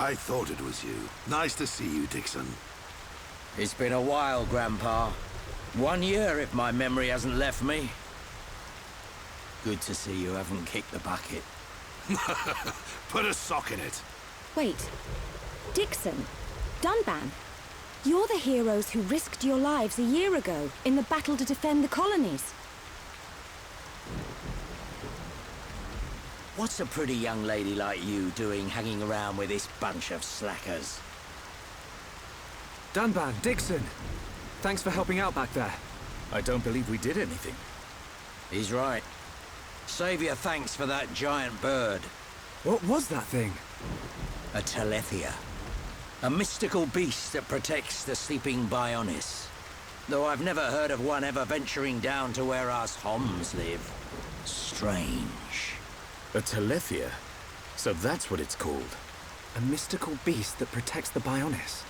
I thought it was you. Nice to see you, Dixon. It's been a while, Grandpa. 1 year, if my memory hasn't left me. Good to see you haven't kicked the bucket. Put a sock in it. Wait. Dixon? Dunban? You're the heroes who risked your lives a year ago in the battle to defend the colonies. What's a pretty young lady like you doing hanging around with this bunch of slackers? Dunban, Dixon! Thanks for helping out back there. I don't believe we did anything. He's right. Save your thanks for that giant bird. What was that thing? A Telethia. A mystical beast that protects the sleeping Bionis. Though I've never heard of one ever venturing down to where us Homs live. Strange. A Telethia? So that's what it's called. A mystical beast that protects the Bionis.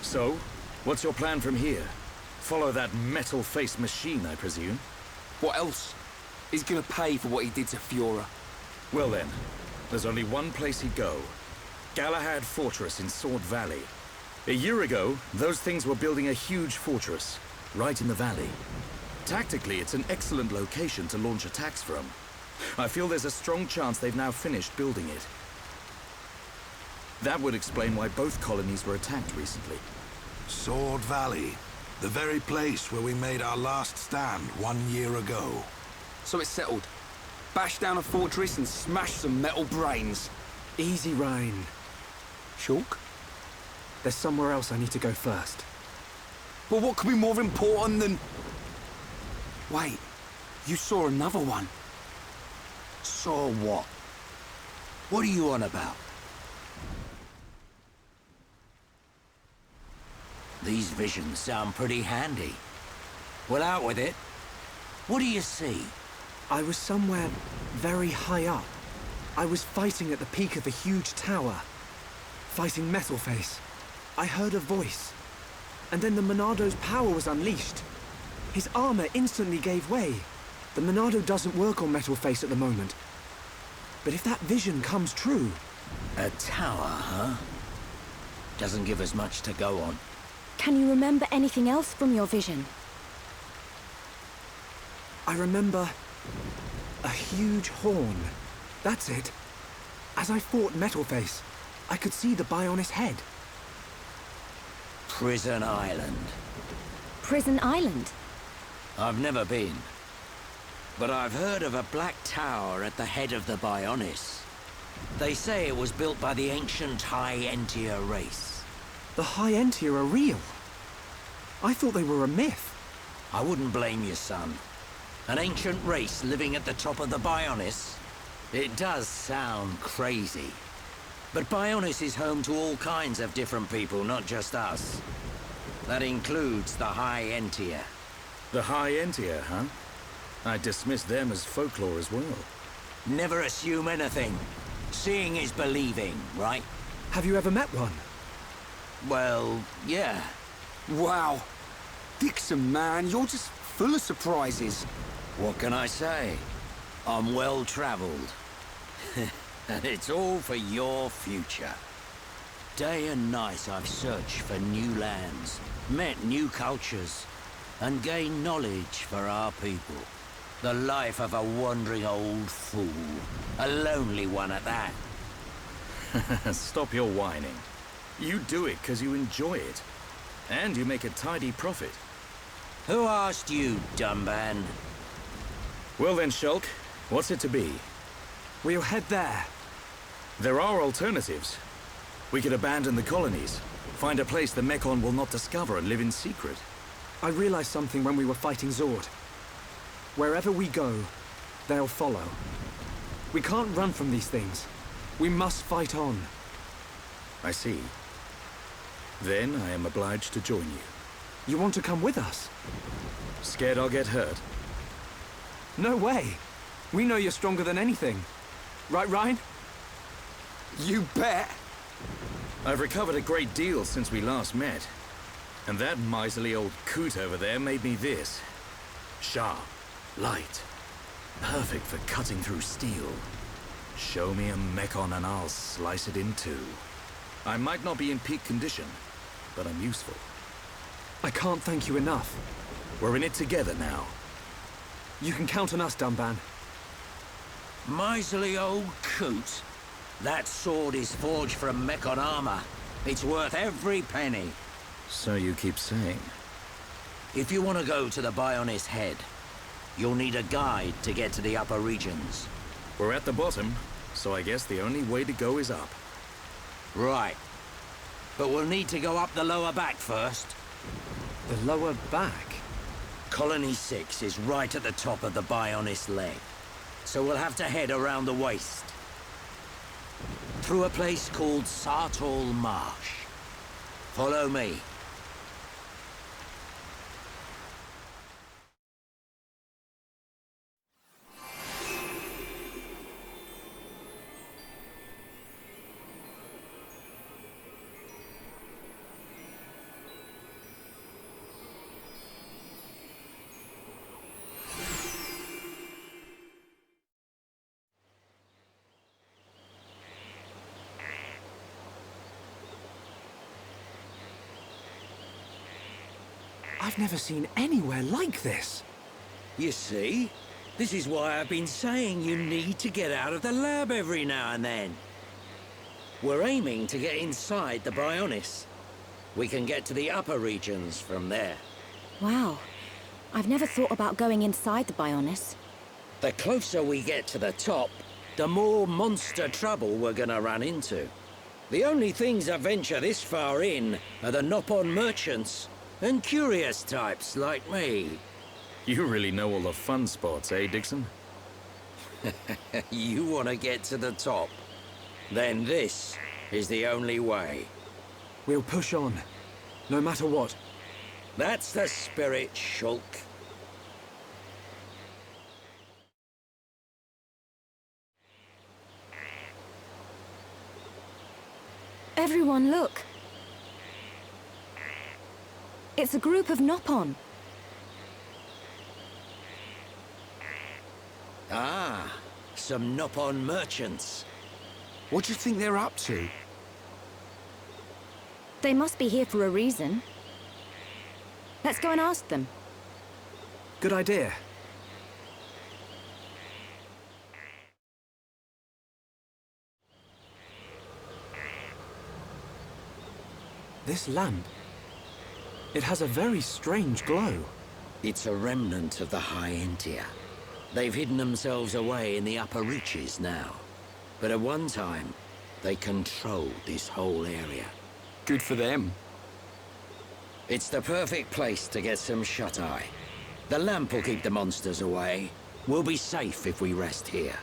So, what's your plan from here? Follow that metal-faced machine, I presume? What else? He's gonna pay for what he did to Fiora. Well then, there's only one place he'd go. Galahad Fortress in Sword Valley. A year ago, those things were building a huge fortress, right in the valley. Tactically, it's an excellent location to launch attacks from. I feel there's a strong chance they've now finished building it. That would explain why both colonies were attacked recently. Sword Valley. The very place where we made our last stand 1 year ago. So it's settled. Bash down a fortress and smash some metal brains. Easy, Ryan. Shulk? There's somewhere else I need to go first. But what could be more important than... Wait, you saw another one. Saw what? What are you on about? These visions sound pretty handy. Well, out with it. What do you see? I was somewhere very high up. I was fighting at the peak of a huge tower. Fighting Metalface. I heard a voice. And then the Monado's power was unleashed. His armor instantly gave way. The Monado doesn't work on Metalface at the moment. But if that vision comes true... A tower, huh? Doesn't give us much to go on. Can you remember anything else from your vision? I remember... a huge horn. That's it. As I fought Metalface, I could see the Bionis head. Prison Island. Prison Island? I've never been. But I've heard of a black tower at the head of the Bionis. They say it was built by the ancient High Entia race. The High Entia are real. I thought they were a myth. I wouldn't blame you, son. An ancient race living at the top of the Bionis? It does sound crazy. But Bionis is home to all kinds of different people, not just us. That includes the High Entia. The High Entia, huh? I dismiss them as folklore as well. Never assume anything. Seeing is believing, right? Have you ever met one? Well, yeah. Wow. Dixon, man, you're just full of surprises. What can I say? I'm well-traveled. And it's all for your future. Day and night I've searched for new lands, met new cultures, and gained knowledge for our people. The life of a wandering old fool. A lonely one at that. Stop your whining. You do it because you enjoy it. And you make a tidy profit. Who asked you, Dunban? Well then, Shulk, what's it to be? We'll head there. There are alternatives. We could abandon the colonies, find a place the Mekon will not discover and live in secret. I realized something when we were fighting Zord. Wherever we go, they'll follow. We can't run from these things. We must fight on. I see. Then I am obliged to join you. You want to come with us? Scared I'll get hurt? No way. We know you're stronger than anything. Right, Ryan? You bet. I've recovered a great deal since we last met. And that miserly old coot over there made me this. Sharp, light, perfect for cutting through steel. Show me a mechon and I'll slice it in two. I might not be in peak condition, but I'm useful. I can't thank you enough. We're in it together now. You can count on us, Dunban. Miserly old coot. That sword is forged from mechon armor. It's worth every penny. So you keep saying. If you want to go to the Bionis head, you'll need a guide to get to the upper regions. We're at the bottom, so I guess the only way to go is up. Right. But we'll need to go up the lower back first. The lower back? Colony 6 is right at the top of the Bionis leg. So we'll have to head around the waist. Through a place called Satorl Marsh. Follow me. I've never seen anywhere like this. You see? This is why I've been saying you need to get out of the lab every now and then. We're aiming to get inside the Bionis. We can get to the upper regions from there. Wow. I've never thought about going inside the Bionis. The closer we get to the top, the more monster trouble we're gonna run into. The only things that venture this far in are the Nopon merchants and curious types like me. You really know all the fun spots, eh, Dixon? You want to get to the top? Then this is the only way. We'll push on, no matter what. That's the spirit, Shulk. Everyone, look. It's a group of Nopon. Ah, some Nopon merchants. What do you think they're up to? They must be here for a reason. Let's go and ask them. Good idea. This lamp, it has a very strange glow. It's a remnant of the High Entia. They've hidden themselves away in the upper reaches now. But at one time, they controlled this whole area. Good for them. It's the perfect place to get some shut-eye. The lamp will keep the monsters away. We'll be safe if we rest here.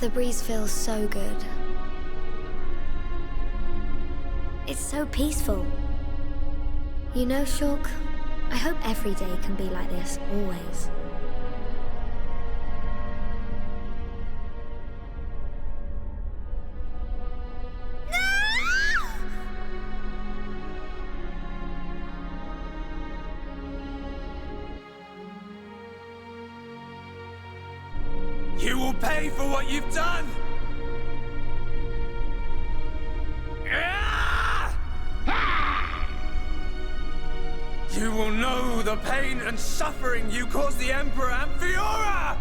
The breeze feels so good. It's so peaceful. You know, Shulk, I hope every day can be like this, always. You will pay for what you've done! You will know the pain and suffering you caused the Emperor and Fiora!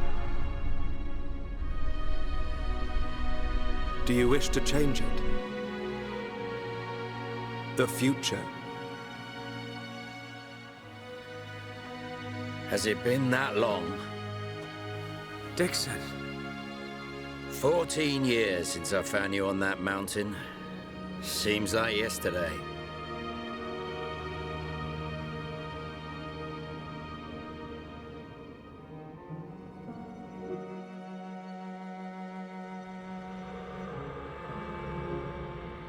Do you wish to change it? The future? Has it been that long? Dixon. 14 years since I found you on that mountain. Seems like yesterday.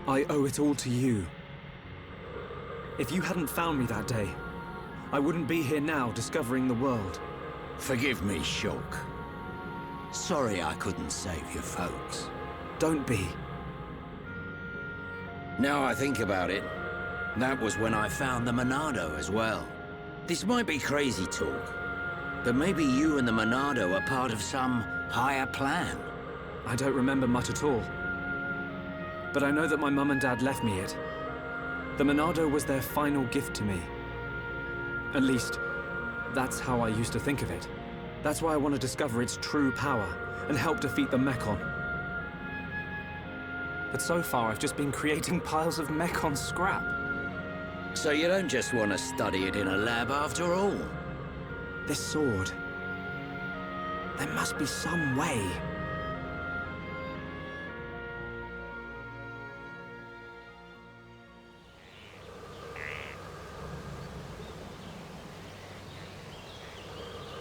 I owe it all to you. If you hadn't found me that day, I wouldn't be here now discovering the world. Forgive me, Shulk. Sorry I couldn't save you folks. Don't be. Now I think about it, that was when I found the Monado as well. This might be crazy talk, but maybe you and the Monado are part of some higher plan. I don't remember much at all. But I know that my mum and dad left me it. The Monado was their final gift to me. At least, that's how I used to think of it. That's why I want to discover its true power and help defeat the Mechon. But so far, I've just been creating piles of Mechon scrap. So you don't just want to study it in a lab after all? This sword... there must be some way.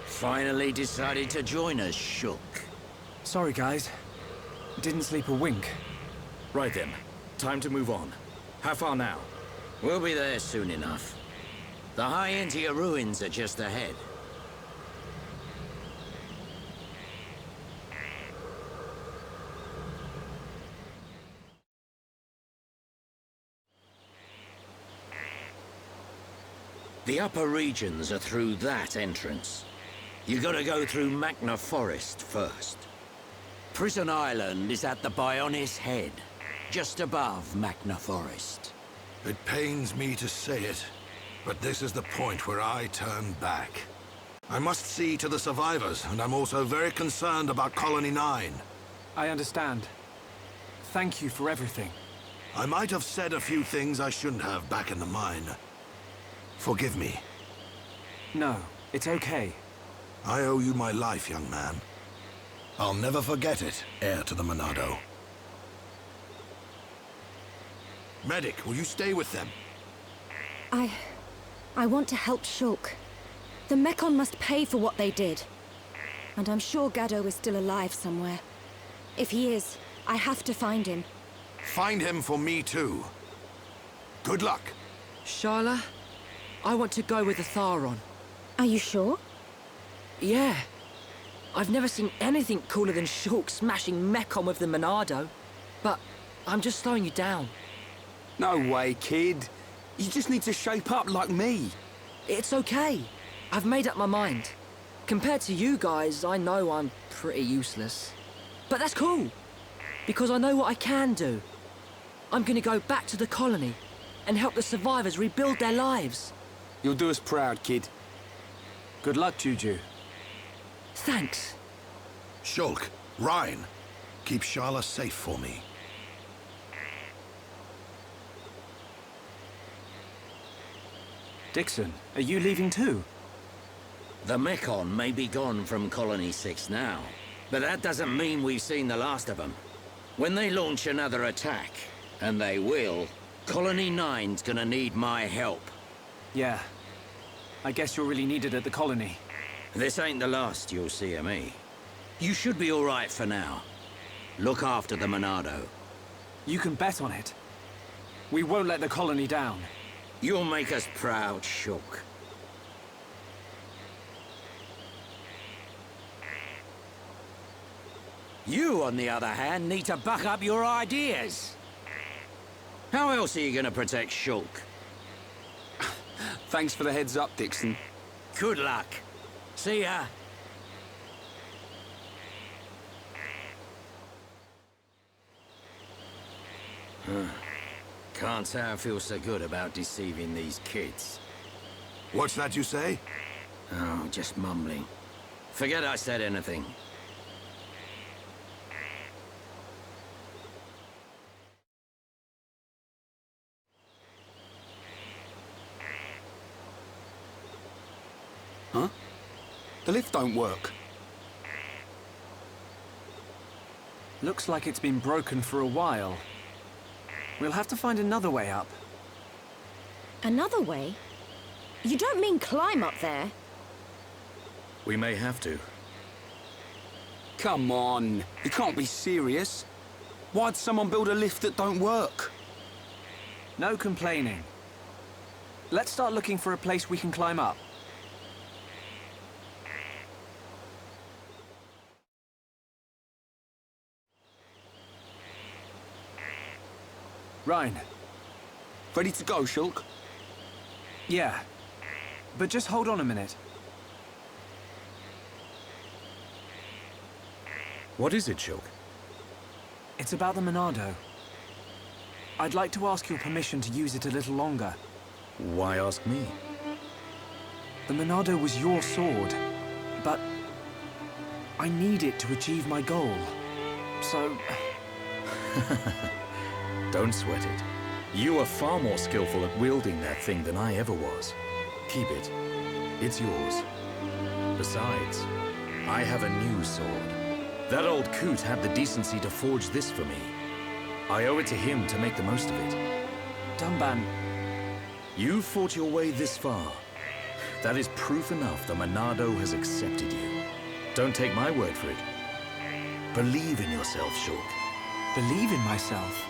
Finally decided to join us, Shook. Sorry, guys. Didn't sleep a wink. Right then. Time to move on. How far now? We'll be there soon enough. The High Entia ruins are just ahead. The upper regions are through that entrance. You gotta go through Magna Forest first. Prison Island is at the Bionis Head, just above Magna Forest. It pains me to say it, but this is the point where I turn back. I must see to the survivors, and I'm also very concerned about Colony 9. I understand. Thank you for everything. I might have said a few things I shouldn't have back in the mine. Forgive me. No, it's okay. I owe you my life, young man. I'll never forget it, heir to the Monado. Medic, will you stay with them? I want to help Shulk. The Mechon must pay for what they did. And I'm sure Gaddo is still alive somewhere. If he is, I have to find him. Find him for me too. Good luck. Sharla, I want to go with the Tharon. Are you sure? Yeah. I've never seen anything cooler than Shulk smashing Mechon with the Monado. But I'm just slowing you down. No way, kid. You just need to shape up like me. It's okay. I've made up my mind. Compared to you guys, I know I'm pretty useless. But that's cool, because I know what I can do. I'm gonna go back to the colony and help the survivors rebuild their lives. You'll do us proud, kid. Good luck, Juju. Thanks. Shulk, Ryan, keep Sharla safe for me. Dixon, are you leaving too? The Mechon may be gone from Colony 6 now, but that doesn't mean we've seen the last of them. When they launch another attack, and they will, Colony 9's gonna need my help. Yeah. I guess you're really needed at the colony. This ain't the last you'll see of me. You should be all right for now. Look after the Monado. You can bet on it. We won't let the colony down. You'll make us proud, Shook. You, on the other hand, need to buck up your ideas. How else are you gonna protect Shulk? Thanks for the heads up, Dixon. Good luck. See ya. Can't say I feel so good about deceiving these kids. What's that you say? Oh, just mumbling. Forget I said anything. Huh? The lift don't work. Looks like it's been broken for a while. We'll have to find another way up. Another way? You don't mean climb up there? We may have to. Come on, you can't be serious. Why'd someone build a lift that don't work? No complaining. Let's start looking for a place we can climb up. Ryan. Ready to go, Shulk? Yeah. But just hold on a minute. What is it, Shulk? It's about the Monado. I'd like to ask your permission to use it a little longer. Why ask me? The Monado was your sword, but I need it to achieve my goal. So... Don't sweat it. You are far more skillful at wielding that thing than I ever was. Keep it. It's yours. Besides, I have a new sword. That old coot had the decency to forge this for me. I owe it to him to make the most of it. Dunban. You fought your way this far. That is proof enough the Monado has accepted you. Don't take my word for it. Believe in yourself, Shulk. Believe in myself?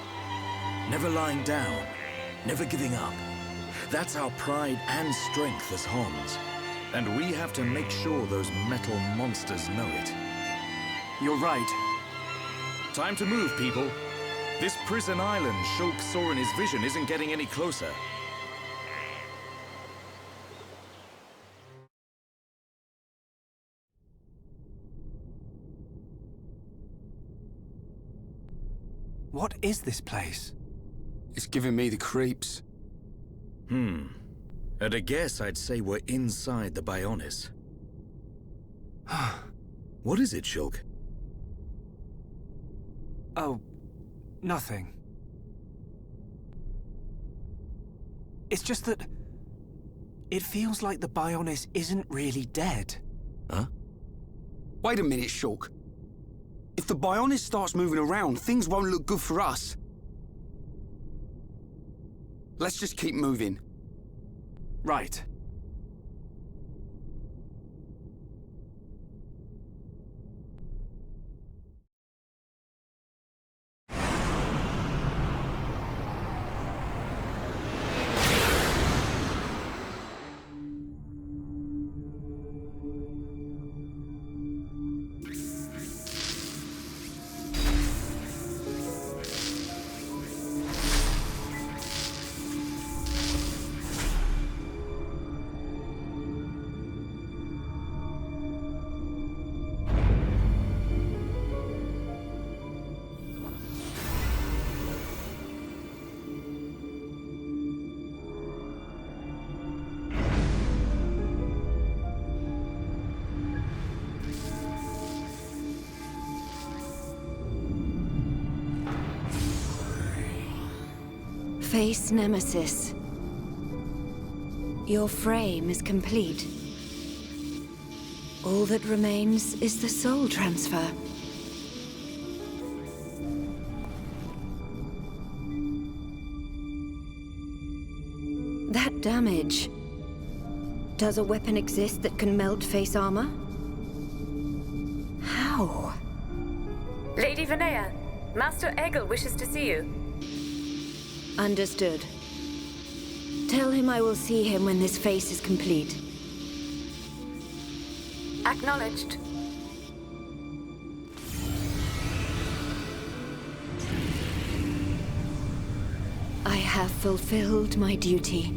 Never lying down, never giving up. That's our pride and strength as Hons. And we have to make sure those metal monsters know it. You're right. Time to move, people. This prison island Shulk saw in his vision isn't getting any closer. What is this place? It's giving me the creeps. At a guess, I'd say we're inside the Bionis. What is it, Shulk? Oh, nothing. It's just that... it feels like the Bionis isn't really dead. Huh? Wait a minute, Shulk. If the Bionis starts moving around, things won't look good for us. Let's just keep moving. Right. Face Nemesis. Your frame is complete. All that remains is the soul transfer. That damage... Does a weapon exist that can melt face armor? How? Lady Vinaya, Master Egil wishes to see you. Understood. Tell him I will see him when this face is complete. Acknowledged. I have fulfilled my duty.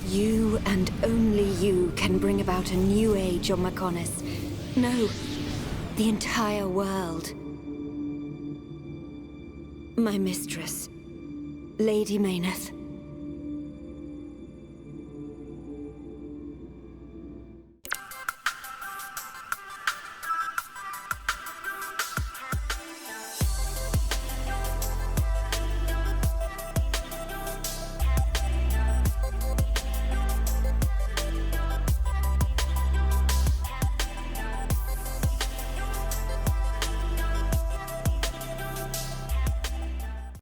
You and only you can bring about a new age on Mechonis. No, the entire world. My mistress, Lady Mayneth.